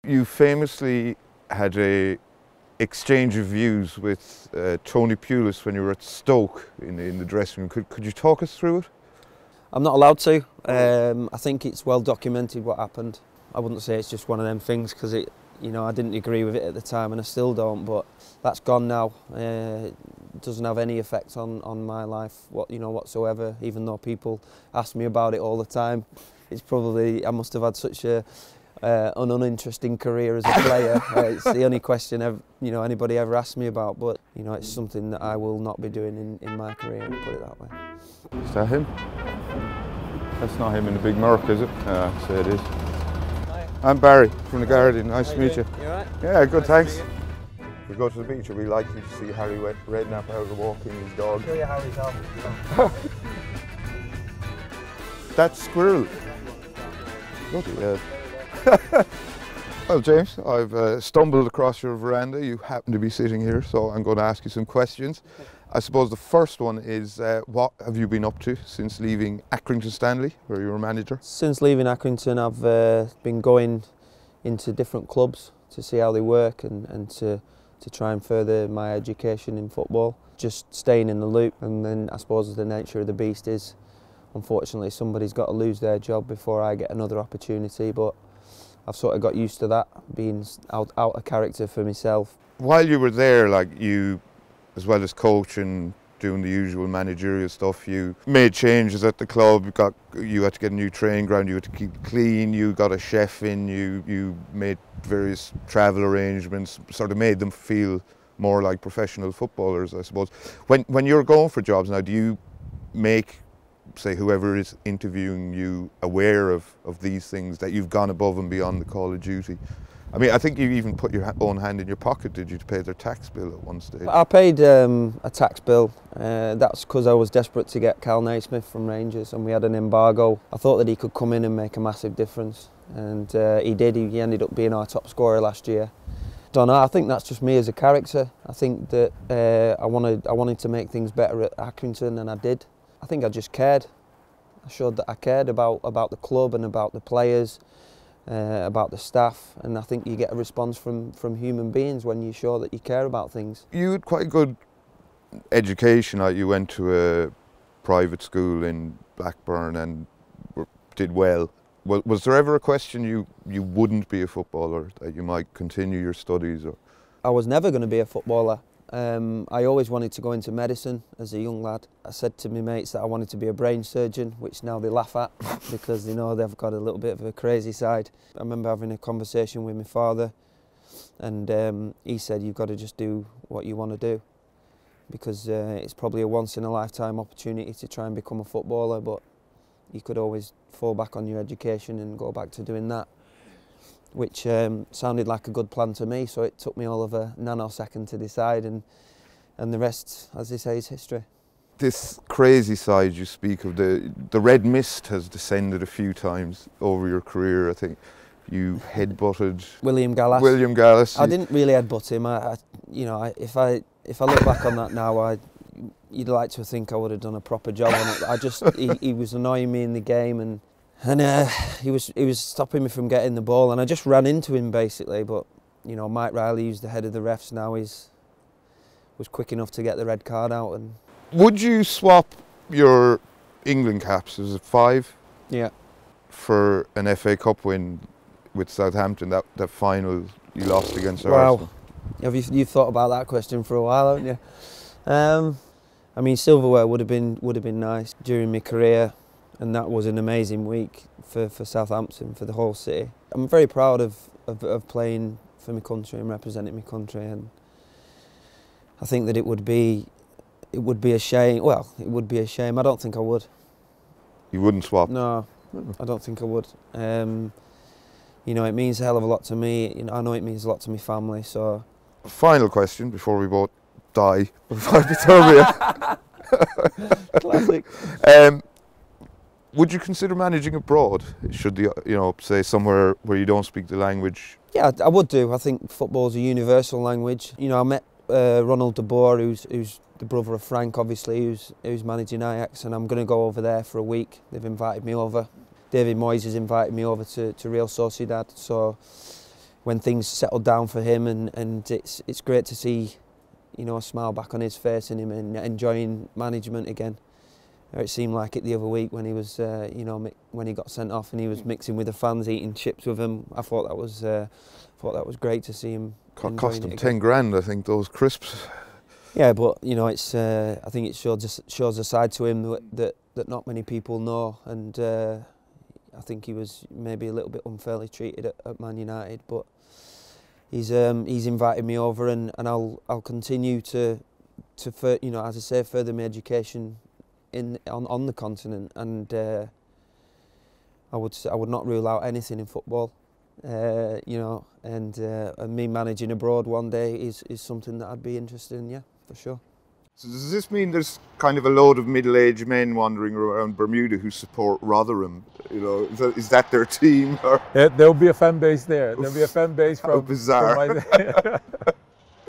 You famously had a exchange of views with Tony Pulis when you were at Stoke in the dressing room. Could you talk us through it? I'm not allowed to. I think it's well documented what happened. I wouldn't say it's just one of them things because I didn't agree with it at the time and I still don't. But that's gone now. It doesn't have any effect on my life, whatsoever. Even though people ask me about it all the time, it's probably I must have had such an uninteresting career as a player. It's the only question anybody ever asked me about. But it's something that I will not be doing in my career. Put it that way. Is that him? That's not him in the big Merc, is it? So it is. Hi. I'm Barry from The Guardian. Nice to meet you. You alright? Yeah, good, Nice thanks. If we go to the beach, are we likely to see Harry Redknapp out walking his dog? I'll show you how he's out. That squirrel. Bloody hell. Well, James, I've stumbled across your veranda. You happen to be sitting here, so I'm going to ask you some questions. I suppose the first one is, what have you been up to since leaving Accrington Stanley, where you were manager? Since leaving Accrington, I've been going into different clubs to see how they work and to try and further my education in football. Just staying in the loop, and then I suppose the nature of the beast is, unfortunately, somebody's got to lose their job before I get another opportunity, but I've sort of got used to that, being out of character for myself. While you were there, as well as coaching, doing the usual managerial stuff, you made changes at the club. You had to get a new training ground, you had to keep it clean, you got a chef in, you made various travel arrangements, sort of made them feel more like professional footballers, I suppose. When you're going for jobs now, do you make, say, whoever is interviewing you aware of these things, that you've gone above and beyond the call of duty? I mean, I think you even put your own hand in your pocket, did you, to pay their tax bill at one stage? I paid a tax bill. That's because I was desperate to get Cal Naismith from Rangers, and we had an embargo. I thought that he could come in and make a massive difference, and he did. He ended up being our top scorer last year. Don't know, I think that's just me as a character. I think that I wanted to make things better at Accrington, and I did. I think I just cared. I showed that I cared about the club and about the players, about the staff, and I think you get a response from human beings when you show that you care about things. You had quite a good education. You went to a private school in Blackburn and did well. Was there ever a question you wouldn't be a footballer, that you might continue your studies? Or? I was never going to be a footballer. I always wanted to go into medicine as a young lad. I said to my mates that I wanted to be a brain surgeon, which now they laugh at because they've got a little bit of a crazy side. I remember having a conversation with my father, and he said, you've got to just do what you want to do, because it's probably a once-in-a-lifetime opportunity to try and become a footballer, but you could always fall back on your education and go back to doing that, which sounded like a good plan to me, so it took me all of a nanosecond to decide, and the rest, as they say, is history. This crazy side you speak of, the red mist has descended a few times over your career. I think you headbutted William Gallas. William Gallas. I didn't really headbutt him. If I look back on that now, you'd like to think I would have done a proper job on it. He was annoying me in the game, and he was stopping me from getting the ball, and I just ran into him basically. But Mike Riley, who's the head of the refs now, was quick enough to get the red card out. And would you swap your England caps, was it 5? Yeah. For an FA Cup win with Southampton, that final you lost against Arsenal? Wow, you've thought about that question for a while, haven't you? I mean, silverware would have been nice during my career. And that was an amazing week for Southampton, for the whole city. I'm very proud of playing for my country and representing my country, and I think that it would be a shame. Well, it would be a shame. I don't think I would. You wouldn't swap? No, I don't think I would. It means a hell of a lot to me. I know it means a lot to my family. So, final question before we both die before hypothermia. Classic. Would you consider managing abroad? Should say somewhere where you don't speak the language? Yeah, I would do. I think football's a universal language. I met Ronald de Boer, who's the brother of Frank, obviously, who's managing Ajax, and I'm going to go over there for a week. They've invited me over. David Moyes has invited me over to Real Sociedad. So when things settled down for him, and it's great to see, you know, a smile back on his face and him enjoying management again. It seemed like it the other week when he was, you know, when he got sent off and he was mixing with the fans, eating chips with them. I thought that was great to see him. Cost him 10 grand, I think, those crisps. Yeah, but you know, it's. I think it shows a side to him that not many people know, and I think he was maybe a little bit unfairly treated at Man United. But he's invited me over, and I'll continue to you know, as I say, further my education on the continent, and I would not rule out anything in football, you know, and me managing abroad one day is something that I'd be interested in, yeah, for sure. So does this mean there's kind of a load of middle-aged men wandering around Bermuda who support Rotherham? You know, is that their team? Or? There'll be a fan base there. There'll be a fan base from. How bizarre. From